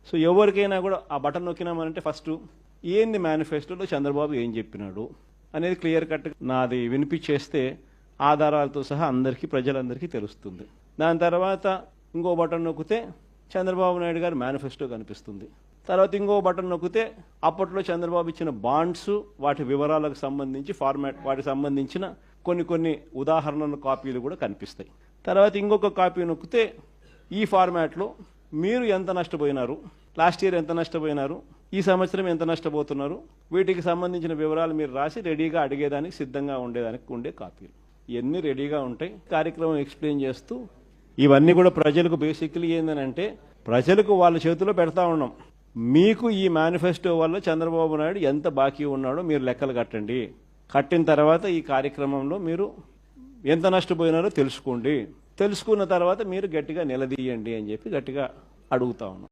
So ఎవరికైనా కూడా ఆ బటన్ నొక్కినామనంటే ఫస్ట్ ఏంది మేనిఫెస్టోలో చంద్రబాబు ఏం చెప్పినాడు అనేది క్లియర్ కట్ నాది వినిపించేస్తే ఆధారాలతో సహా అందరికీ ప్రజలందరికీ తెలుస్తుంది. దాని తర్వాత ఇంకో బటన్ నొక్కితే చంద్రబాబు నాయుడు గారి మేనిఫెస్టో కనిపిస్తుంది. తర్వాత ఇంకో బటన్ నొక్కితే అప్పట్లో చంద్రబాబు ఇచ్చిన బాండ్స్ వాటి వివరాలకు సంబంధించి ఫార్మాట్ వాటికి సంబంధించిన కొన్ని ఉదాహరణల కాపీలు కూడా కనిపిస్తాయి. తర్వాత ఇంకొక కాపీ నొక్కితే ఈ ఫార్మాట్లో మీరు ఎంత నష్టపోయినారు, లాస్ట్ ఇయర్ ఎంత నష్టపోయినారు, ఈ సంవత్సరం ఎంత నష్టపోతున్నారు, వీటికి సంబంధించిన వివరాలు మీరు రాసి రెడీగా అడిగేదానికి సిద్ధంగా ఉండేదానికి ఉండే కాపీలు ఇవన్నీ రెడీగా ఉంటాయి. కార్యక్రమం ఎక్స్ప్లెయిన్ చేస్తూ ఇవన్నీ కూడా ప్రజలకు బేసిక్లీ ఏంటంటే ప్రజలకు వాళ్ళ చేతిలో పెడతా ఉన్నాం. మీకు ఈ మేనిఫెస్టో వల్ల చంద్రబాబు నాయుడు ఎంత బాకీ ఉన్నాడో మీరు లెక్కలు కట్టండి. కట్టిన తర్వాత ఈ కార్యక్రమంలో మీరు ఎంత నష్టపోయినారో తెలుసుకోండి. తెలుసుకున్న తర్వాత మీరు గట్టిగా నిలదీయండి అని చెప్పి గట్టిగా అడుగుతా ఉన్నాం.